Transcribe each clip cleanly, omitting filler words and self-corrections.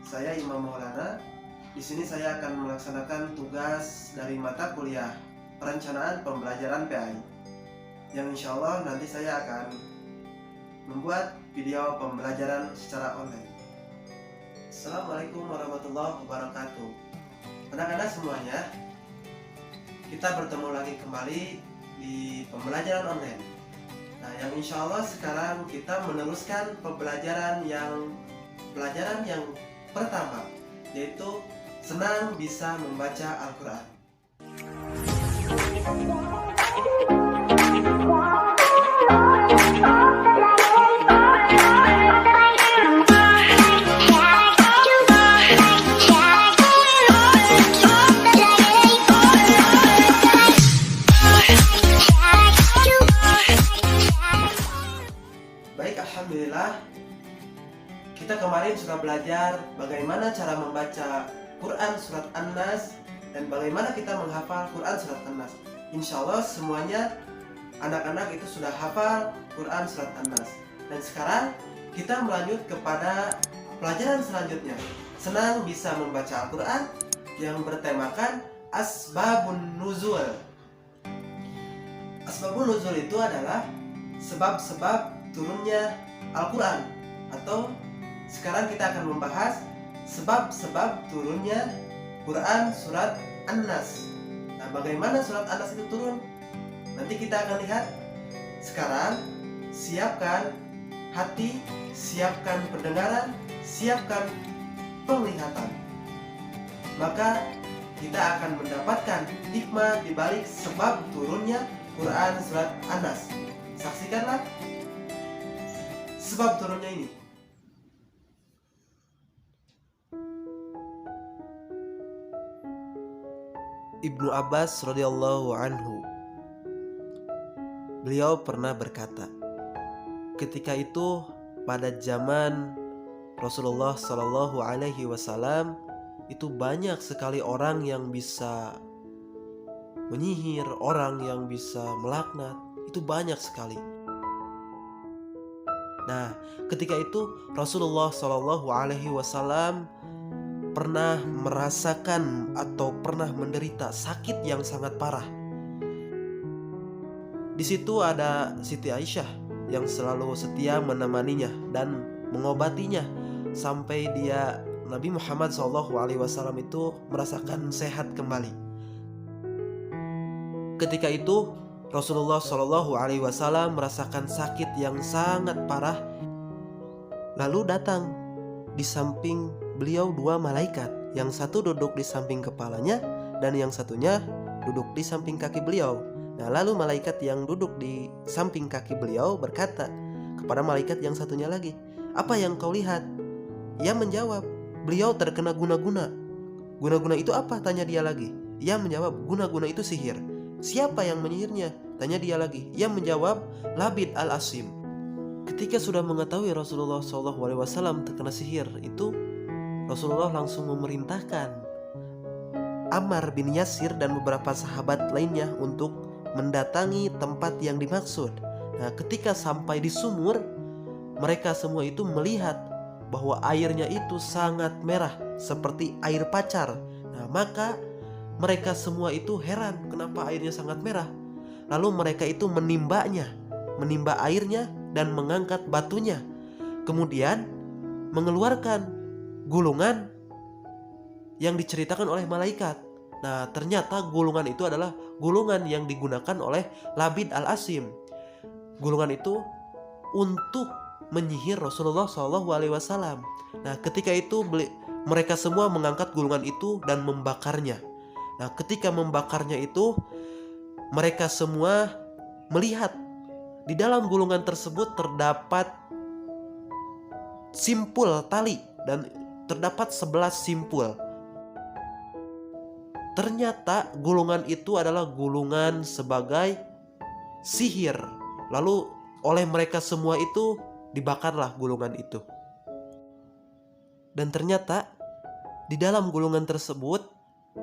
Saya Imam Maulana. Di sini saya akan melaksanakan tugas dari mata kuliah Perencanaan Pembelajaran PAI, yang insya Allah nanti saya akan membuat video pembelajaran secara online. Assalamualaikum warahmatullahi wabarakatuh. Anak-anak semuanya, kita bertemu lagi kembali di pembelajaran online. Nah, yang insya Allah sekarang kita meneruskan pelajaran yang pertama, yaitu senang bisa membaca Al-Quran. Baik, alhamdulillah. Kita kemarin sudah belajar bagaimana cara membaca Quran surat An-Nas dan bagaimana kita menghafal Quran surat An-Nas. Insya Allah semuanya anak-anak itu sudah hafal Quran surat An-Nas. Dan sekarang kita melanjut kepada pelajaran selanjutnya, senang bisa membaca Al-Quran, yang bertemakan Asbabun Nuzul. Asbabun Nuzul itu adalah sebab-sebab turunnya Al-Quran, atau sekarang kita akan membahas sebab-sebab turunnya Quran surat An-Nas. Nah, bagaimana surat An-Nas itu turun? Nanti kita akan lihat. Sekarang siapkan hati, siapkan pendengaran, siapkan penglihatan. Maka kita akan mendapatkan hikmah di balik sebab turunnya Quran surat An-Nas. Saksikanlah sebab turunnya ini. Ibnu Abbas radhiyallahu anhu, beliau pernah berkata, ketika itu pada zaman Rasulullah Shallallahu Alaihi Wasallam itu banyak sekali orang yang bisa menyihir, orang yang bisa melaknat, itu banyak sekali. Nah, ketika itu Rasulullah Shallallahu Alaihi Wasallam pernah merasakan atau pernah menderita sakit yang sangat parah. Di situ ada Siti Aisyah yang selalu setia menemaninya dan mengobatinya sampai Nabi Muhammad SAW itu merasakan sehat kembali. Ketika itu Rasulullah SAW merasakan sakit yang sangat parah. Lalu datang di samping beliau dua malaikat, yang satu duduk di samping kepalanya dan yang satunya duduk di samping kaki beliau. Nah, lalu malaikat yang duduk di samping kaki beliau berkata kepada malaikat yang satunya lagi, "Apa yang kau lihat?" Ia menjawab, "Beliau terkena guna-guna." "Guna-guna itu apa?" tanya dia lagi. Ia menjawab, "Guna-guna itu sihir." "Siapa yang menyihirnya?" tanya dia lagi. Ia menjawab, "Labid al-Asim." Ketika sudah mengetahui Rasulullah SAW terkena sihir itu, Rasulullah langsung memerintahkan Ammar bin Yasir dan beberapa sahabat lainnya untuk mendatangi tempat yang dimaksud. Nah, ketika sampai di sumur, mereka semua itu melihat bahwa airnya itu sangat merah seperti air pacar. Nah, maka mereka semua itu heran kenapa airnya sangat merah. Lalu mereka itu menimba airnya dan mengangkat batunya. Kemudian mengeluarkan gulungan yang diceritakan oleh malaikat. Nah, ternyata gulungan itu adalah gulungan yang digunakan oleh Labid al-Asim. Gulungan itu untuk menyihir Rasulullah SAW. Nah, ketika itu mereka semua mengangkat gulungan itu dan membakarnya. Nah, ketika membakarnya itu, mereka semua melihat di dalam gulungan tersebut terdapat simpul tali dan terdapat 11 simpul. Ternyata gulungan itu adalah gulungan sebagai sihir. Lalu oleh mereka semua itu dibakarlah gulungan itu. Dan ternyata di dalam gulungan tersebut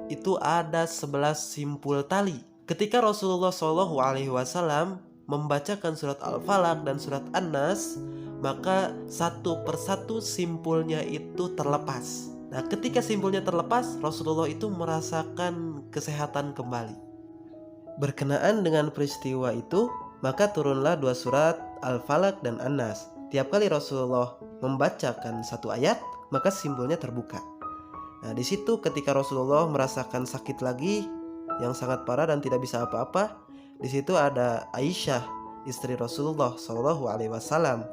itu ada 11 simpul tali. Ketika Rasulullah SAW membacakan surat Al-Falaq dan surat An-Nas, maka satu persatu simpulnya itu terlepas. Nah, ketika simpulnya terlepas, Rasulullah itu merasakan kesehatan kembali. Berkenaan dengan peristiwa itu, maka turunlah dua surat Al-Falaq dan An-Nas. Tiap kali Rasulullah membacakan satu ayat, maka simpulnya terbuka. Nah, di situ ketika Rasulullah merasakan sakit lagi yang sangat parah dan tidak bisa apa-apa, di situ ada Aisyah, istri Rasulullah Shallallahu Alaihi Wasallam,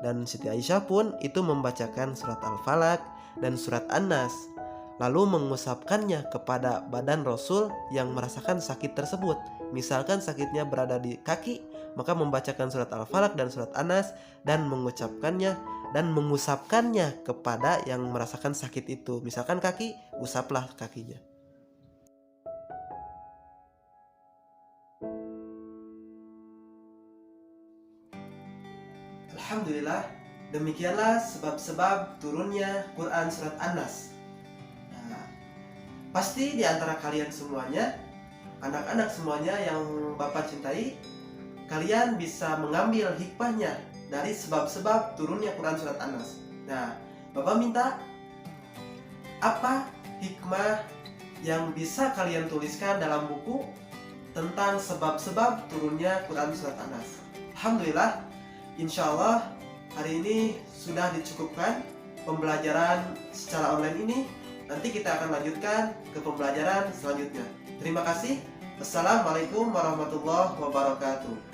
dan Siti Aisyah pun itu membacakan surat Al-Falaq dan surat An-Nas, lalu mengusapkannya kepada badan Rasul yang merasakan sakit tersebut. Misalkan sakitnya berada di kaki, maka membacakan surat Al-Falaq dan surat An-Nas dan mengucapkannya dan mengusapkannya kepada yang merasakan sakit itu. Misalkan kaki, usaplah kakinya. Alhamdulillah, demikianlah sebab-sebab turunnya Quran surat An-Nas. Nah, pasti di antara kalian semuanya, anak-anak semuanya yang Bapak cintai, kalian bisa mengambil hikmahnya dari sebab-sebab turunnya Quran surat An-Nas. Nah, Bapak minta apa hikmah yang bisa kalian tuliskan dalam buku tentang sebab-sebab turunnya Quran surat An-Nas. Alhamdulillah, insya Allah hari ini sudah dicukupkan pembelajaran secara online ini. Nanti kita akan lanjutkan ke pembelajaran selanjutnya. Terima kasih. Assalamualaikum warahmatullahi wabarakatuh.